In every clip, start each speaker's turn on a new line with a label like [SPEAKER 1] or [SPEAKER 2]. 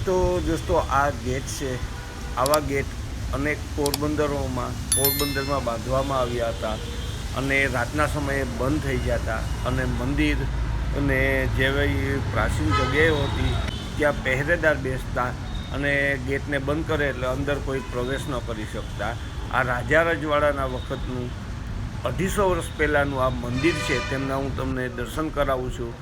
[SPEAKER 1] તો દોસ્તો આ ગેટ છે, આવા ગેટ અનેક પોરબંદરમાં બાંધવામાં આવ્યા હતા અને રાતના સમયે બંધ થઈ ગયા હતા અને મંદિર અને જેવી પ્રાચીન જગ્યાઓ હતી ત્યાં પહેરેદાર બેસતા અને ગેટને બંધ કરે એટલે અંદર કોઈ પ્રવેશ ન કરી શકતા. આ રાજા રજવાડાના વખતનું 250 વર્ષ પહેલાંનું આ મંદિર છે, તેમના હું તમને દર્શન કરાવું છું.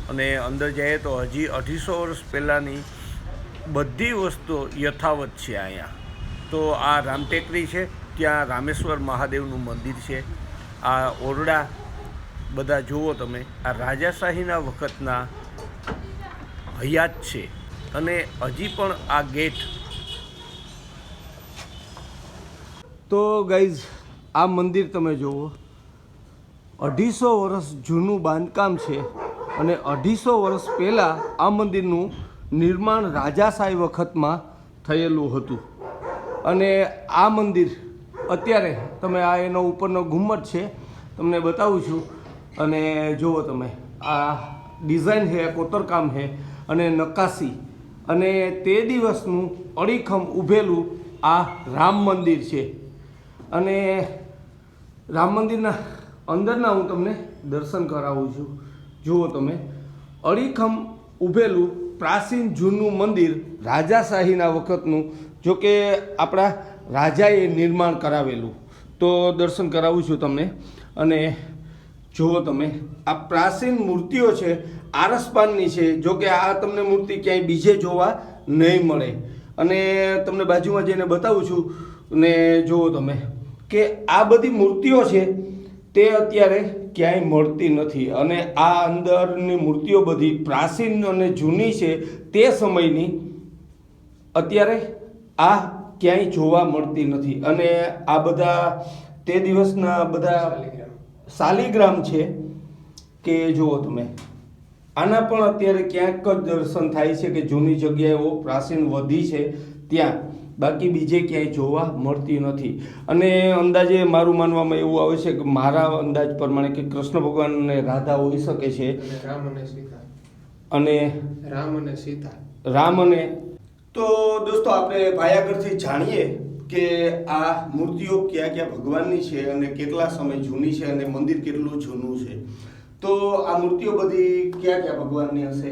[SPEAKER 1] અને અંદર જઈએ તો હજી 250 વર્ષ પહેલાંની બધી વસ્તુઓ યથાવત છે અહીંયા. તો આ રામટેકરી છે, ત્યાં રામેશ્વર મહાદેવનું મંદિર છે. આ ઓરડા બધા જુઓ તમે, આ રાજાશાહીના વખતના હયાત છે અને હજી પણ આ ગેટ. તો ગાઈઝ આ મંદિર તમે જુઓ, 250 વર્ષ જૂનું બાંધકામ છે અને 250 વર્ષ પહેલાં આ મંદિરનું નિર્માણ રાજાશાહી વખતમાં થયેલું હતું. અને આ મંદિર અત્યારે તમે આ એનો ઉપરનો ઘુમ્મટ છે, તમને બતાવું છું. અને જુઓ તમે, આ ડિઝાઇન છે, કોતરકામ છે અને નકાશી, અને તે દિવસનું અડીખમ ઊભેલું આ રામ મંદિર છે. અને રામ મંદિરના અંદરના હું તમને દર્શન કરાવું છું. જુઓ તમે, અડીખમ ઊભેલું પ્રાચીન જૂનું મંદિર રાજાશાહીના વખતનું, જો કે આપણા રાજાએ નિર્માણ કરાવેલું. તો દર્શન કરાવું છું તમને. અને જુઓ તમે, આ પ્રાચીન મૂર્તિઓ છે, આરસપાનની છે. જો કે આ તમને મૂર્તિ ક્યાંય બીજે જોવા નહીં મળે. અને તમને બાજુમાં જઈને બતાવું છું. ને જુઓ તમે કે આ બધી મૂર્તિઓ છે તે અત્યારે ક્યાંય મળતી નથી. અને આ અંદરની મૂર્તિઓ બધી પ્રાચીન અને જૂની છે તે સમયની, અત્યારે આ ક્યાંય જોવા મળતી નથી. અને આ બધા તે દિવસના બધા શાલિગ્રામ છે કે જુઓ તમે, આના પણ અત્યારે ક્યાંક જ દર્શન થાય છે કે જૂની જગ્યાએઓ પ્રાચીન વધી છે ત્યાં, બાકી બીજે ક્યાંય જોવા મળતી નથી. અને અંદાજે મારું માનવામાં એવું આવે છે કે મારા અંદાજ પ્રમાણે કે કૃષ્ણ ભગવાન અને રાધા હોઈ શકે છે, રામ અને સીતા. તો દોસ્તો આપણે ભાઈ આગળથી જાણીએ કે આ મૂર્તિઓ કયા કયા ભગવાનની છે અને કેટલા સમય જૂની છે અને મંદિર કેટલું જૂનું છે. તો આ મૂર્તિઓ બધી કયા કયા ભગવાનની હશે?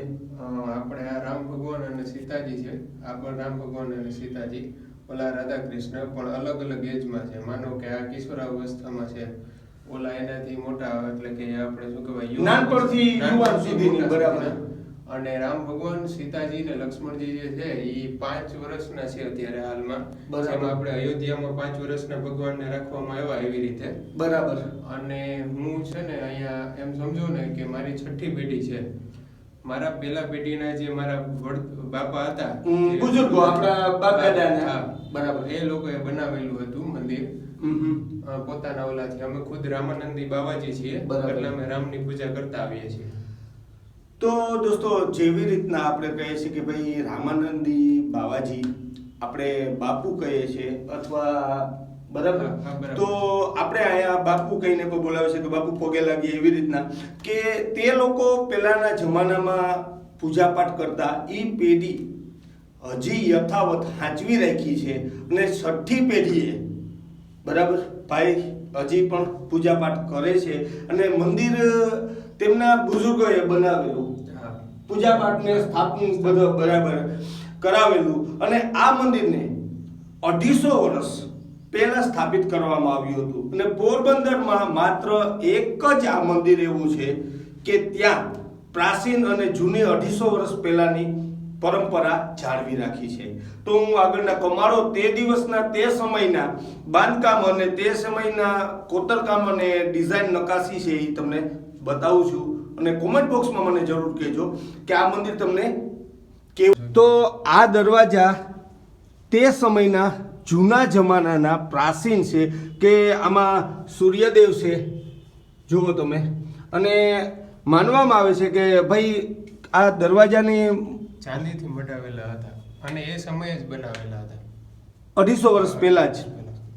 [SPEAKER 2] આપણે આ રામ ભગવાન અને સીતાજી છે. આ પણ રામ ભગવાન અને સીતાજી. ઓલા રાધા કૃષ્ણ પણ અલગ અલગ એજમાં છે. માનો કે આ કિશોરાવસ્થામાં છે, ઓલા એનાથી મોટા, એટલે કે આપણે શું કહેવાય,
[SPEAKER 1] નાનપણથી યુવાન સુધીની. બરાબર.
[SPEAKER 2] અને રામ ભગવાન, સીતાજી ને લક્ષ્મણજી જે છે એ 5 વર્ષના છે અત્યારે હાલમાં. જેમ આપણે અયોધ્યામાં 5 વર્ષના ભગવાનને રાખવામાં આવ્યા એવી રીતે.
[SPEAKER 1] બરાબર.
[SPEAKER 2] અને હું છે ને અહીંયા એમ સમજો ને કે મારી 6ઠી પેઢી છે. મારા પહેલા પેઢીના જે મારા બાપા હતા,
[SPEAKER 1] બુજુર્ગો, આપણા બાપ દાદાના,
[SPEAKER 2] બરાબર, એ લોકોએ બનાવેલું હતું મંદિર પોતાના ઓલાથી. અમે ખુદ રામાનંદી બાવાજી છીએ, એટલે અમે રામની પૂજા કરતા આવીએ છીએ.
[SPEAKER 1] તો દોસ્તો, જેવી રીતના આપણે કહીએ છીએ કે ભાઈ રામાનંદી બાવાજી આપણે બાપુ કહીએ છીએ અથવા બરાબર, તો આપણે અહીંયા બાપુ કહીને કોઈ બોલાવે છે તો બાપુ પગે લાગીએ, એવી રીતના કે તે લોકો પહેલાના જમાનામાં પૂજાપાઠ કરતા એ પેઢી હજી યથાવત સાચવી રાખી છે. અને 6ઠી પેઢીએ બરાબર ભાઈ હજી પણ પૂજાપાઠ કરે છે અને મંદિર તેમના બુઝુર્ગોએ બનાવેલું, પૂજાપાઠને સ્થાપન બધું બરાબર કરાવેલું. અને આ મંદિરને 250 વર્ષ પહેલા સ્થાપિત કરવામાં આવ્યું હતું. અને પોરબંદરમાં માત્ર એક જ આ મંદિર એવું છે કે ત્યાં પ્રાચીન અને જૂની 250 વર્ષ પહેલાની પરંપરા જાળવી રાખી છે. તો હું આગળના કમાળો, તે દિવસના તે સમયના બાંધકામ અને તે સમયના કોતરકામ અને ડિઝાઇન નકાશી છે એ તમને બતાવું છું. અને કોમેન્ટ બોક્સમાં મને જરૂર કહેજો કે આ મંદિર તમને કેવું. તો આ દરવાજા તે સમયના જૂના જમાનાના પ્રાચીન છે કે આમાં સૂર્યદેવ છે, જુઓ તમે. અને માનવામાં આવે છે કે ભાઈ આ દરવાજાની
[SPEAKER 2] ચાંદીથી મઢાવેલા હતા અને એ સમયે જ બનાવેલા હતા.
[SPEAKER 1] 250 વર્ષ પહેલા જ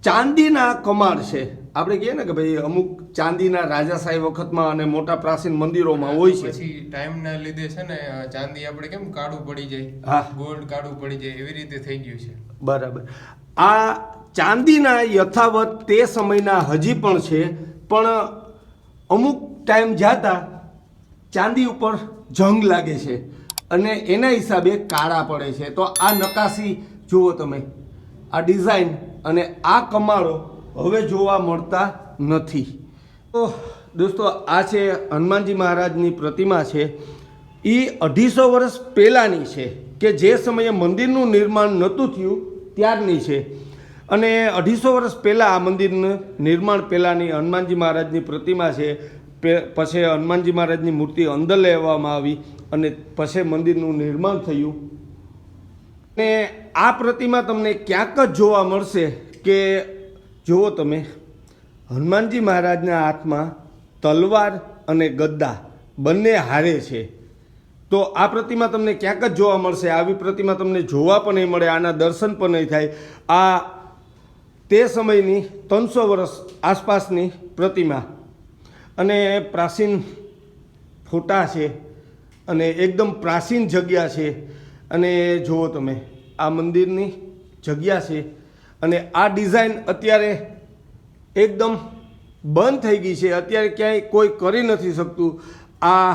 [SPEAKER 1] ચાંદીના કમાળ છે. આપણે કહીએ ને કે ભાઈ અમુક ચાંદીના રાજાશાહી વખતમાં અને મોટા પ્રાચીન મંદિરોમાં હોય છે.
[SPEAKER 2] પછી ટાઈમના લીધે છે ને ચાંદી આપણે કેમ કાળું પડી જાય,
[SPEAKER 1] હા.
[SPEAKER 2] ગોલ્ડ કાળું પડી જાય, એવી રીતે થઈ ગયું છે.
[SPEAKER 1] બરાબર. આ ચાંદીના યથાવત તે સમયના હજી પણ છે, પણ અમુક ટાઈમ જાતા ચાંદી ઉપર જંગ લાગે છે અને એના હિસાબે કાળા પડે છે. તો આ નકાશી જુઓ તમે, આ ડિઝાઇન અને આ કમાળો હવે જોવા મળતા નથી. તો દોસ્તો આ છે હનુમાનજી મહારાજની પ્રતિમા છે. એ 250 વર્ષ પહેલાંની છે કે જે સમયે મંદિરનું નિર્માણ નહોતું થયું ત્યારની છે. અને 250 વર્ષ પહેલાં આ મંદિરનું નિર્માણ પહેલાંની હનુમાનજી મહારાજની પ્રતિમા છે. પછી હનુમાનજી મહારાજની મૂર્તિ અંદર લેવામાં આવી અને પછી મંદિરનું નિર્માણ થયું. અને આ પ્રતિમા તમને ક્યાંક જ જોવા મળશે કે જુઓ તમે, હનુમાનજી મહારાજના હાથમાં તલવાર અને ગદા બંને હારે છે. તો આ પ્રતિમા તમને ક્યાંક જ જોવા મળશે. આવી પ્રતિમા તમને જોવા પણ નહીં મળે, આના દર્શન પણ નહીં થાય. આ તે સમયની 300 વર્ષ આસપાસની પ્રતિમા અને પ્રાચીન ફોટા છે અને એકદમ પ્રાચીન જગ્યા છે. અને જુઓ તમે, આ મંદિરની જગ્યા છે અને આ ડિઝાઇન અત્યારે એકદમ બંધ થઈ ગઈ છે. અત્યારે ક્યાંય કોઈ કરી નથી શકતું. આ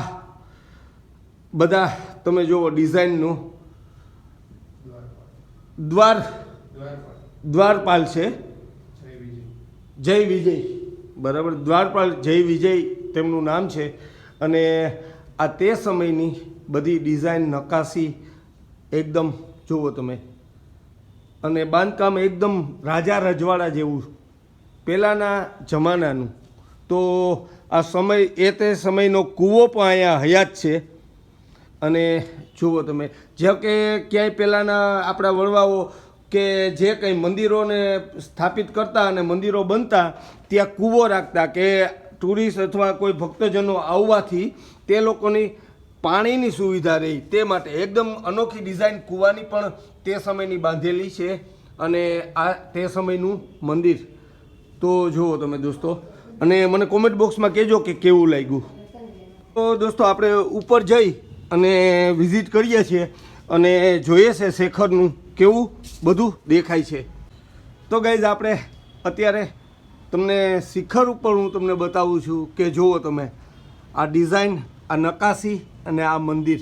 [SPEAKER 1] બધા તમે જુઓ ડિઝાઇનનું દ્વારપાલ છે, જય વિજય, બરાબર, દ્વારપાલ જય વિજય તેમનું નામ છે. અને આ તે સમયની બધી ડિઝાઇન નકાશી એકદમ જુઓ તમે, અને બાંધકામ એકદમ રાજા રજવાડા જેવું પહેલાંના જમાનાનું. તો આ સમય તે સમયનો કૂવો પણ અહીંયા હયાત છે. અને જુઓ તમે, જેમ કે ક્યાંય પહેલાંના આપણા વડવાઓ કે જે કંઈ મંદિરોને સ્થાપિત કરતા અને મંદિરો બનતા ત્યાં કૂવો રાખતા કે ટુરિસ્ટ અથવા કોઈ ભક્તજનો આવવાથી તે લોકોની પાણીની સુવિધા રહી તે માટે એકદમ અનોખી ડિઝાઇન કૂવાની પણ તે સમયની બાંધેલી છે. અને આ તે સમયનું મંદિર. તો જુઓ તમે દોસ્તો, અને મને કોમેન્ટ બોક્સમાં કહેજો કે કેવું લાગ્યું. તો દોસ્તો આપણે ઉપર જઈ અને વિઝિટ કરીએ છીએ અને જોઈએ છે શેખરનું કેવું બધું દેખાય છે. તો ગાઈઝ આપણે અત્યારે તમને શિખર ઉપર હું તમને બતાવું છું કે જુઓ તમે, આ ડિઝાઇન, આ નકાશી અને આ મંદિર.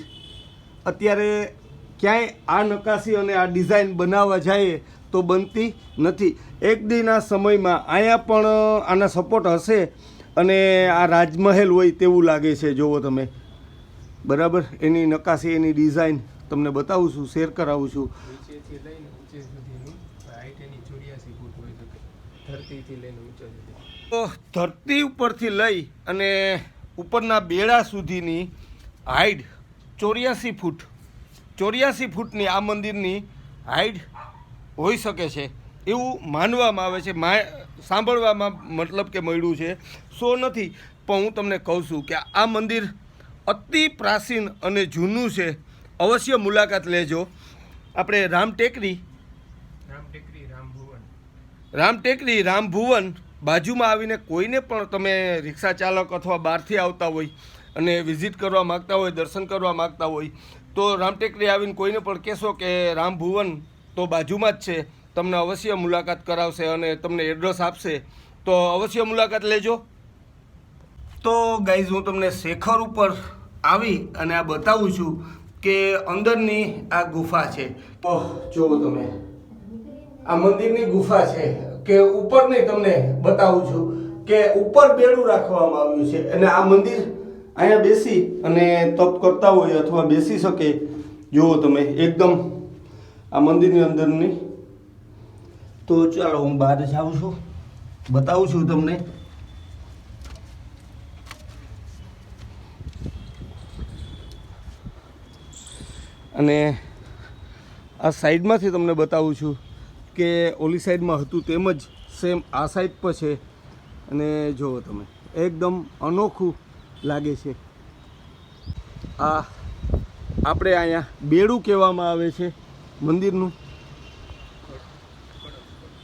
[SPEAKER 1] અત્યારે ક્યાંય આ નકાશી અને આ ડિઝાઇન બનાવવા જાય તો બનતી નથી. એક દીના સમયમાં અહીંયા પણ આના સપોર્ટ હશે અને આ રાજમહેલ હોય તેવું લાગે છે. જુઓ તમે, બરાબર, એની નકાશી, એની ડિઝાઇન તમને બતાવું છું, શેર કરાવું છું.
[SPEAKER 2] નીચેથી લઈને ઊંચે સુધીની હાઈટ એની 84 ફૂટ હોઈ શકે, ધરતીથી લઈને ઊંચા સુધી.
[SPEAKER 1] તો ધરતી ઉપરથી લઈ અને ઉપરના બેડા સુધીની હાઈટ 84 ફૂટ, 84 ફૂટની આ મંદિરની હાઈટ હોઈ શકે છે એવું માનવામાં આવે છે. સાંભળવામાં મતલબ કે મળ્યું છે, સો નથી, પણ હું તમને કહું છું કે આ મંદિર અતિ પ્રાચીન અને જૂનું છે. અવશ્ય મુલાકાત લેજો. આપણે રામટેકરી, રામભુવન બાજુમાં આવીને કોઈને પણ તમે રિક્ષા ચાલક અથવા બહારથી આવતા હોય અને વિઝિટ કરવા માગતા હોય, દર્શન કરવા માગતા હોય તો રામટેકરી આવીને કોઈને પણ કહેશો કે રામભુવન તો બાજુમાં જ છે, તમને અવશ્ય મુલાકાત કરાવશે અને તમને એડ્રેસ આપશે. તો અવશ્ય મુલાકાત લેજો. તો ગાઈઝ હું તમને શેખર ઉપર આવી અને આ બતાવું છું કે અંદરની આ ગુફા છે. તો જુઓ તમે, આ મંદિરની ગુફા છે કે ઉપરની તમને બતાવું છું કે ઉપર બેડું રાખવામાં આવ્યું છે અને આ મંદિર અહીંયા બેસી અને તપ કરતા હોય અથવા બેસી શકે. જુઓ તમે, એકદમ આ મંદિરની અંદરની. તો ચાલો હું બહાર જાઉં છું, બતાવું છું તમને. અને આ સાઈડમાંથી તમને બતાવું છું કે ઓલી સાઈડમાં હતું તેમજ સેમ આ સાઈડ પર છે. અને જુઓ તમે, એકદમ અનોખું લાગે છે. આ આપણે અહીંયા બેડું કહેવામાં આવે છે મંદિરનું.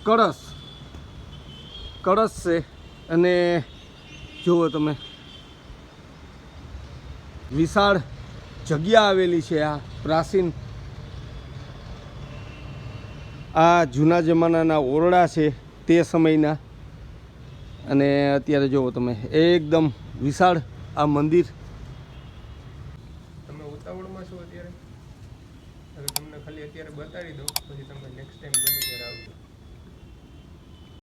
[SPEAKER 1] કળશ છે અને જુઓ તમે વિશાળ જગ્યા આવેલી છે. આ પ્રાચીન આ જૂના જમાનાના ઓરડા છે તે સમયના. અને અત્યારે જુઓ તમે એકદમ વિશાળ આ મંદિર.
[SPEAKER 2] તમે ઉતાવળમાં છો અત્યારે? હવે તમને ખાલી અત્યારે બતાવી દઉં, પછી તમે નેક્સ્ટ ટાઈમ ગમે ત્યારે આવજો.